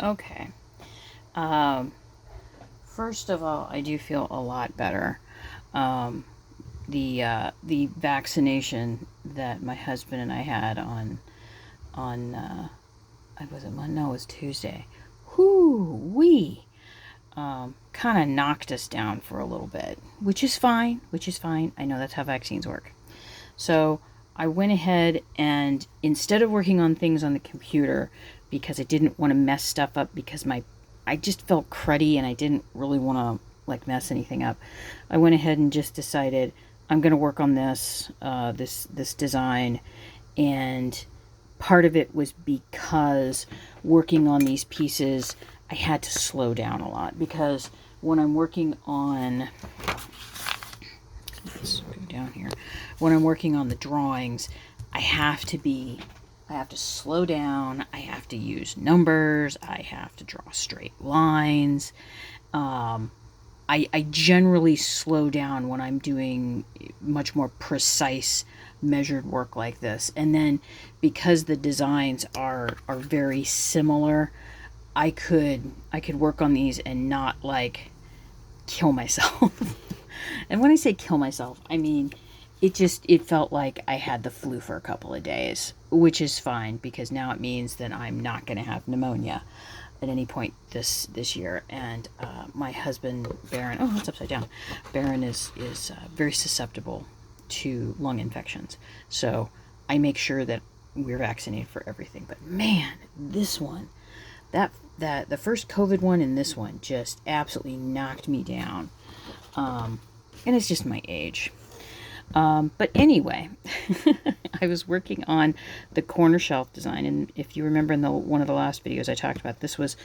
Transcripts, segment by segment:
Okay. Um, First of all, I do feel a lot better. Um, the vaccination that my husband and I had on was it Monday? No, it was Tuesday. Whoo wee! Kind of knocked us down for a little bit, which is fine. Which is fine. I know that's how vaccines work. So I went ahead and instead of working on things on the computer because I didn't want to mess stuff up because I just felt cruddy and I didn't really want to like mess anything up. I went ahead and just decided I'm going to work on this design, and part of it was because working on these pieces I had to slow down a lot because when I'm working on let's go down here. When I'm working on the drawings, I have to slow down. I have to use numbers. I have to draw straight lines. I generally slow down when I'm doing much more precise measured work like this. And then because the designs are very similar, I could work on these and not like kill myself. And when I say kill myself, I mean it felt like I had the flu for a couple of days, which is fine because now it means that I'm not going to have pneumonia at any point this year. And my husband Baron, oh, it's upside down. Baron is very susceptible to lung infections, so I make sure that we're vaccinated for everything. But man, this one, that the first COVID one and this one just absolutely knocked me down. And it's just my age. But anyway, I was working on the corner shelf design, and if you remember in one of the last videos I talked about, this was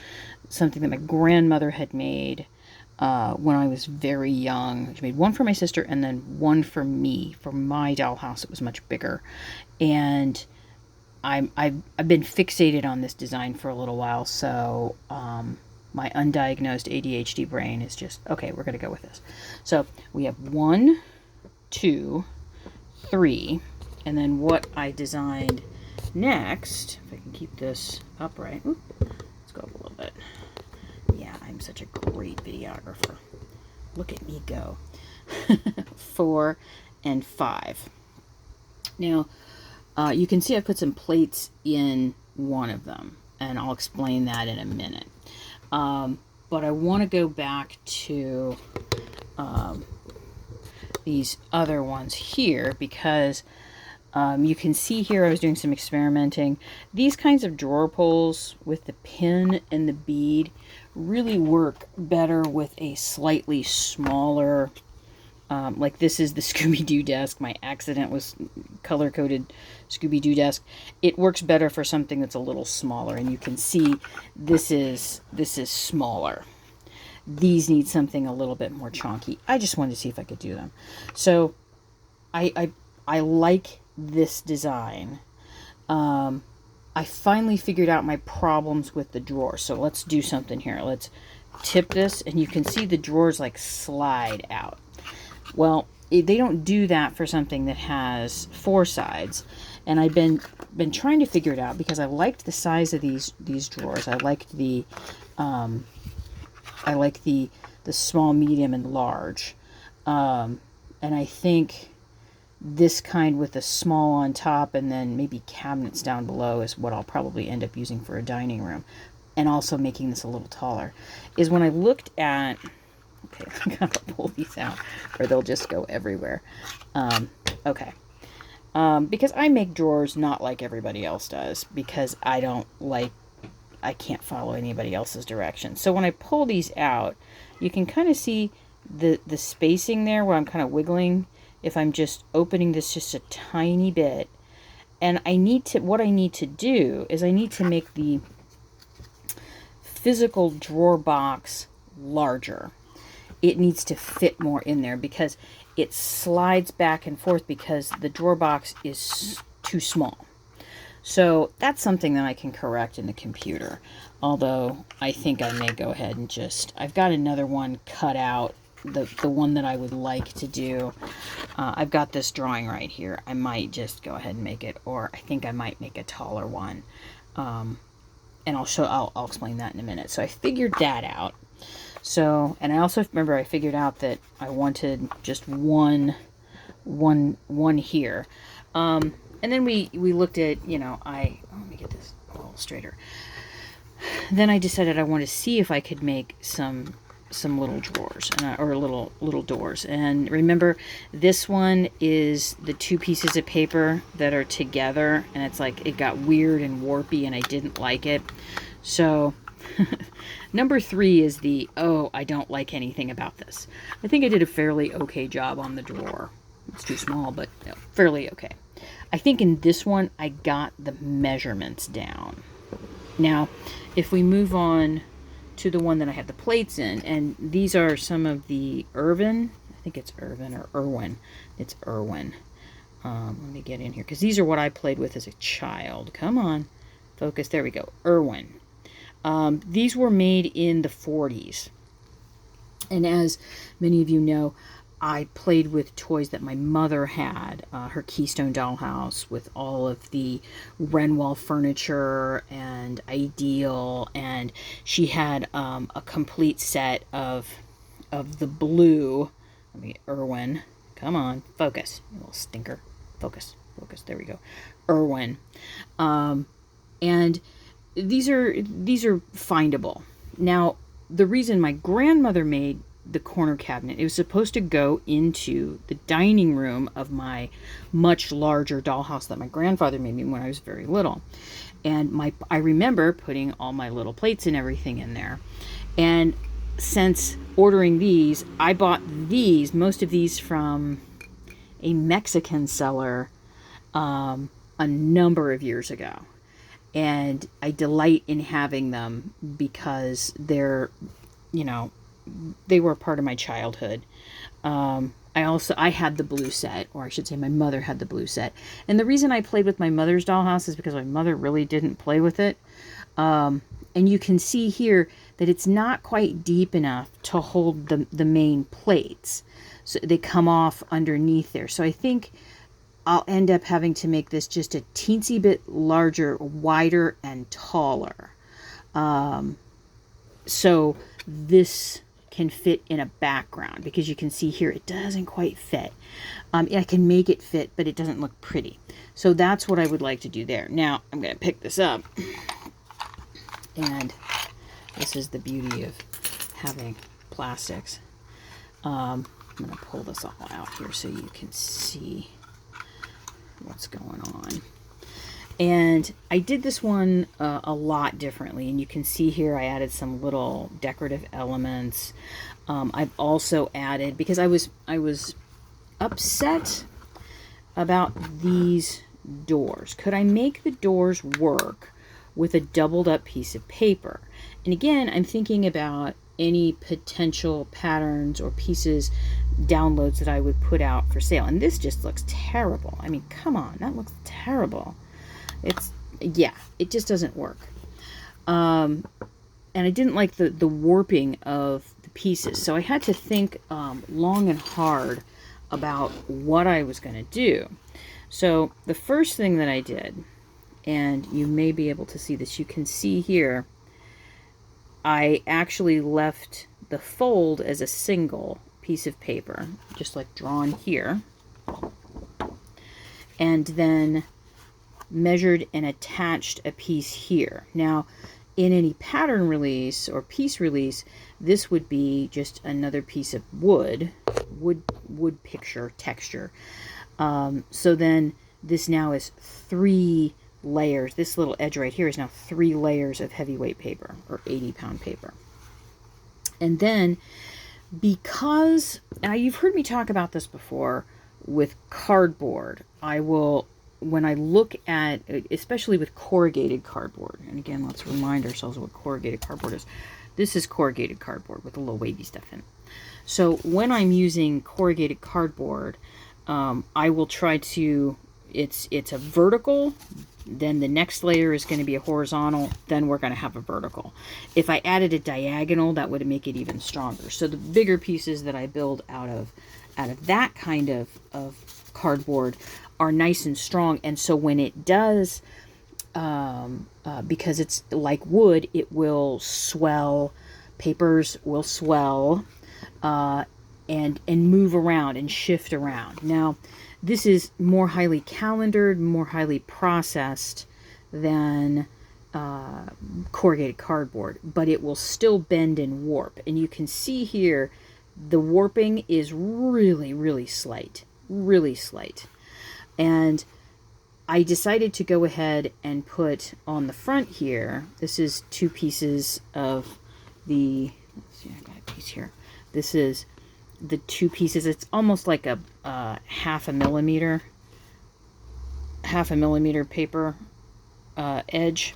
something that my grandmother had made when I was very young. She made one for my sister and then one for me for my dollhouse. It was much bigger, and I've been fixated on this design for a little while. So my undiagnosed ADHD brain is just okay. We're gonna go with this. So we have 1, 2, 3, and then what I designed next, if I can keep this upright, let's go up a little bit. Yeah, I'm such a great videographer. Look at me go. 4 and 5. Now, you can see I put some plates in one of them, and I'll explain that in a minute. But I want to go back to these other ones here because you can see here I was doing some experimenting. These kinds of drawer pulls with the pin and the bead really work better with a slightly smaller, like this is the Scooby-Doo desk. My accident was color-coded Scooby-Doo desk. It works better for something that's a little smaller, and you can see this is smaller. These need something a little bit more chunky. I just wanted to see if I could do them. So I like this design. I finally figured out my problems with the drawer. So let's do something here. Let's tip this, and you can see the drawers like slide out. Well, they don't do that for something that has 4 sides. And I've been trying to figure it out because I liked the size of these drawers. I liked the small, medium, and large. And I think this kind with a small on top and then maybe cabinets down below is what I'll probably end up using for a dining room. And also making this a little taller. Is when I looked at... Okay, I gotta pull these out or they'll just go everywhere. Okay. Because I make drawers not like everybody else does because I can't follow anybody else's directions. So when I pull these out, you can kind of see the spacing there where I'm kind of wiggling if I'm just opening this just a tiny bit. And what I need to do is I need to make the physical drawer box larger. It needs to fit more in there because it slides back and forth because the drawer box is too small. So that's something that I can correct in the computer. Although I think I may go ahead and I've got another one cut out, the one that I would like to do. I've got this drawing right here. I might just go ahead and make it, or I think I might make a taller one. and I'll explain that in a minute. So I figured that out. So, and I also remember I figured out that I wanted just one here. And then we looked at, let me get this a little straighter. Then I decided I wanted to see if I could make some little drawers or little doors. And remember, this one is the two pieces of paper that are together, and it's like it got weird and warpy, and I didn't like it. So number 3 is I don't like anything about this. I think I did a fairly okay job on the drawer. It's too small, but fairly okay. I think in this one I got the measurements down. Now, if we move on to the one that I have the plates in, and these are some of the Irwin. I think it's Irwin or Irwin. It's Irwin. Let me get in here, because these are what I played with as a child. Come on, focus. There we go. Irwin. These were made in the 40s. And as many of you know, I played with toys that my mother had, her Keystone dollhouse with all of the Renwell furniture and Ideal, and she had a complete set of the blue. Let me get Irwin. Come on, focus, you little stinker. Focus. There we go. Irwin, and these are findable. Now, the reason my grandmother made the corner cabinet, it was supposed to go into the dining room of my much larger dollhouse that my grandfather made me when I was very little. And I remember putting all my little plates and everything in there. And since ordering these, I bought most of these from a Mexican seller a number of years ago. And I delight in having them because they're, they were a part of my childhood. I had the blue set, or I should say my mother had the blue set. And the reason I played with my mother's dollhouse is because my mother really didn't play with it. And you can see here that it's not quite deep enough to hold the main plates. So they come off underneath there. So I think I'll end up having to make this just a teensy bit larger, wider, and taller. So this can fit in a background, because you can see here it doesn't quite fit. I can make it fit, but it doesn't look pretty. So that's what I would like to do there. Now I'm going to pick this up, and this is the beauty of having plastics. I'm going to pull this all out here so you can see what's going on. And I did this one a lot differently, and you can see here I added some little decorative elements. I've also added, because I was upset about these doors. Could I make the doors work with a doubled up piece of paper? And again, I'm thinking about any potential patterns or pieces, downloads that I would put out for sale. And this just looks terrible. I mean, come on, that looks terrible. It just doesn't work. And I didn't like the warping of the pieces. So I had to think long and hard about what I was going to do. So the first thing that I did, and you may be able to see this, you can see here, I actually left the fold as a single piece of paper, just like drawn here. And then measured and attached a piece here. Now, in any pattern release or piece release, this would be just another piece of wood picture texture. So then this now is 3 layers. This little edge right here is now 3 layers of heavyweight paper, or 80-pound paper. And then, because, and you've heard me talk about this before with cardboard, I will, when I look at, especially with corrugated cardboard, and again, let's remind ourselves what corrugated cardboard is. This is corrugated cardboard with a little wavy stuff in it. So when I'm using corrugated cardboard, I will try to, it's a vertical, then the next layer is going to be a horizontal, then we're going to have a vertical. If I added a diagonal, that would make it even stronger. So the bigger pieces that I build out of that kind of cardboard are nice and strong, and so when it does because it's like wood, it will swell. Papers will swell and move around and shift around. Now, this is more highly calendared, more highly processed than corrugated cardboard, but it will still bend and warp. And you can see here the warping is really, really slight. Really slight. And I decided to go ahead and put on the front here, this is 2 pieces of the, let's see, I got a piece here. This is the 2 pieces. It's almost like a half a millimeter paper edge.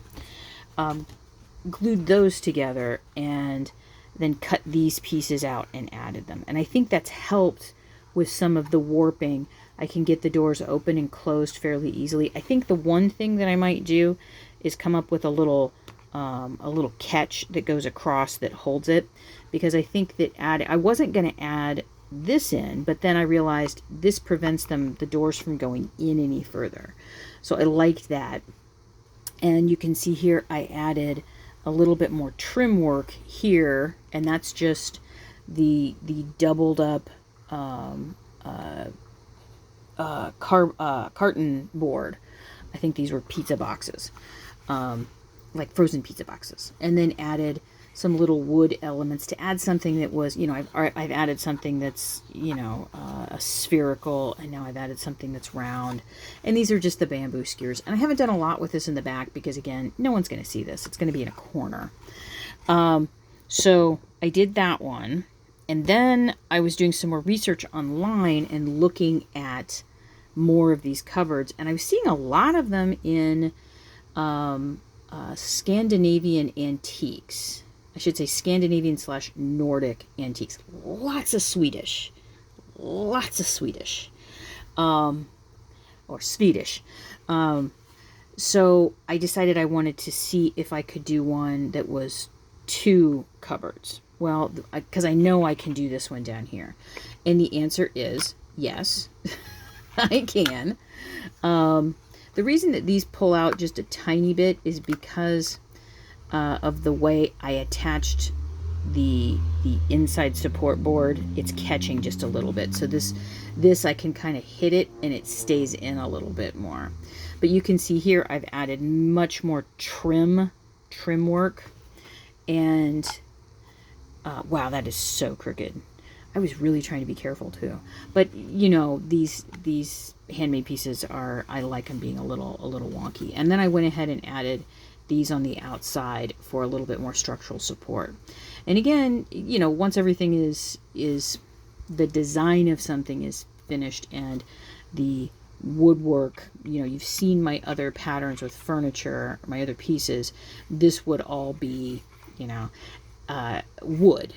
Glued those together and then cut these pieces out and added them. And I think that's helped with some of the warping. I can get the doors open and closed fairly easily. I think the one thing that I might do is come up with a little catch that goes across that holds it, because I think that I wasn't going to add this in, but then I realized this prevents the doors from going in any further. So I liked that. And you can see here I added a little bit more trim work here, and that's just the doubled up carton board. I think these were pizza boxes, like frozen pizza boxes, and then added some little wood elements to add something that was, you know, I've added something that's, you know, a spherical, and now I've added something that's round, and these are just the bamboo skewers. And I haven't done a lot with this in the back because, again, no one's going to see this. It's going to be in a corner. So I did that one, and then I was doing some more research online and looking at more of these cupboards, and I was seeing a lot of them in Scandinavian antiques. I should say Scandinavian/Nordic antiques. Lots of Swedish. Or Swedish. So I decided I wanted to see if I could do one that was 2 cupboards. Well, because I know I can do this one down here. And the answer is yes, I can. The reason that these pull out just a tiny bit is because of the way I attached the inside support board. It's catching just a little bit. So this I can kind of hit it and it stays in a little bit more. But you can see here I've added much more trim work. And wow, that is so crooked. I was really trying to be careful too. But you know, these handmade pieces I like them being a little wonky. And then I went ahead and added these on the outside for a little bit more structural support. And again, you know, once everything is the design of something is finished and the woodwork, you know, you've seen my other patterns with furniture, my other pieces, this would all be, you know, wood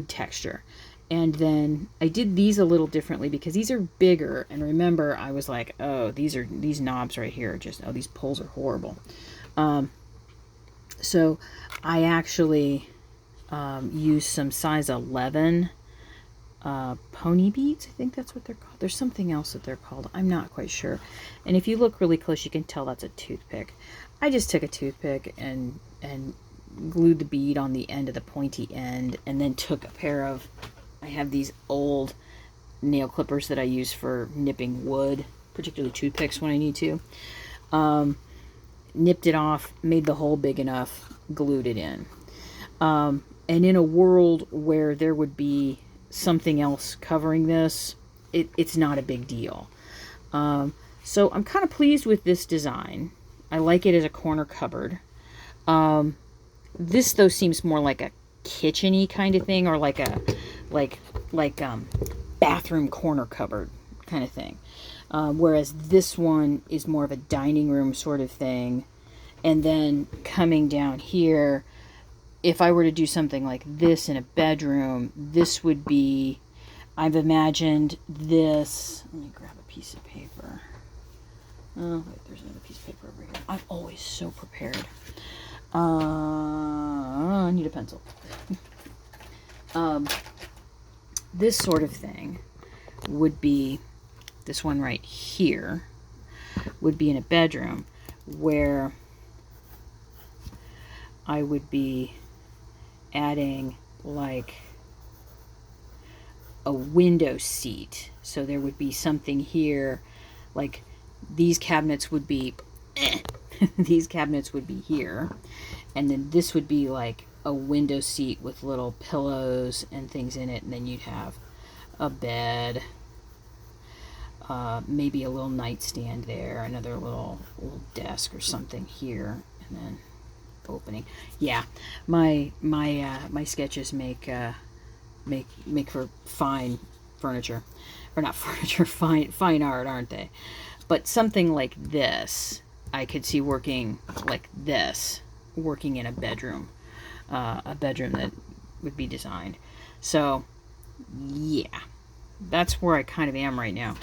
texture. And then I did these a little differently because these are bigger. And remember, I was like, oh, these knobs right here, these pulls are horrible. So I actually used some size 11 pony beads. I think that's what they're called. There's something else that they're called. I'm not quite sure. And if you look really close, you can tell that's a toothpick. I just took a toothpick and glued the bead on the end of the pointy end, and then took a pair of, I have these old nail clippers that I use for nipping wood, particularly toothpicks when I need to. Nipped it off, made the hole big enough, glued it in. And in a world where there would be something else covering this, it's not a big deal. So I'm kind of pleased with this design. I like it as a corner cupboard. This though seems more like a kitchen-y kind of thing, or like a bathroom corner cupboard kind of thing. Whereas this one is more of a dining room sort of thing. And then coming down here, if I were to do something like this in a bedroom, this would be, I've imagined this. Let me grab a piece of paper. Oh, wait, there's another piece of paper over here. I'm always so prepared. I need a pencil. This sort of thing would be, this one right here would be in a bedroom where I would be adding like a window seat. So there would be something here, like these cabinets would be these cabinets would be here, and then this would be like a window seat with little pillows and things in it, and then you'd have a bed, maybe a little nightstand there, another little desk or something here, and then opening. Yeah, my sketches make for fine furniture, or not furniture, fine art, aren't they? But something like this, I could see working like this, working in a bedroom that would be designed. So, yeah, that's where I kind of am right now.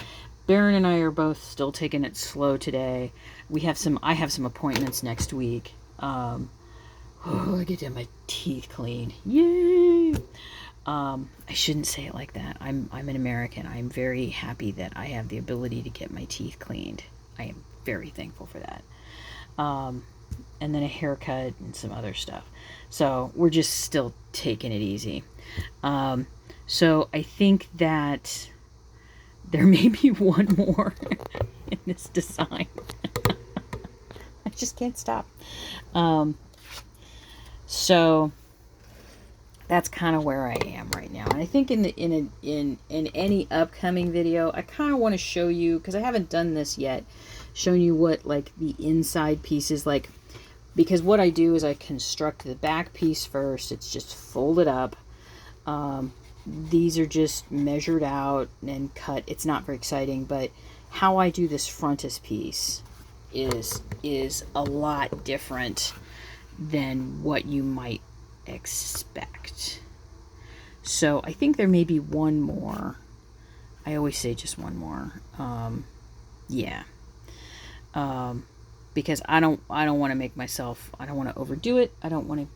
Baron and I are both still taking it slow today. I have some appointments next week. I get to have my teeth cleaned. Yay! I shouldn't say it like that. I'm an American. I'm very happy that I have the ability to get my teeth cleaned. I am very thankful for that. And then a haircut and some other stuff. So we're just still taking it easy. So I think that there may be one more in this design. I just can't stop. So that's kind of where I am right now. And I think in any upcoming video, I kind of want to show you, because I haven't done this yet, showing you what like the inside piece is like. Because what I do is I construct the back piece first. It's just folded up. These are just measured out and cut. It's not very exciting, but how I do this frontispiece is a lot different than what you might expect. So I think there may be one more. I always say just one more. Yeah. Because I don't want to make myself, I don't want to overdo it. I don't want to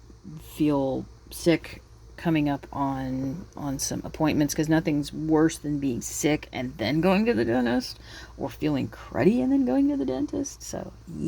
feel sick coming up on some appointments, because nothing's worse than being sick and then going to the dentist, or feeling cruddy and then going to the dentist. So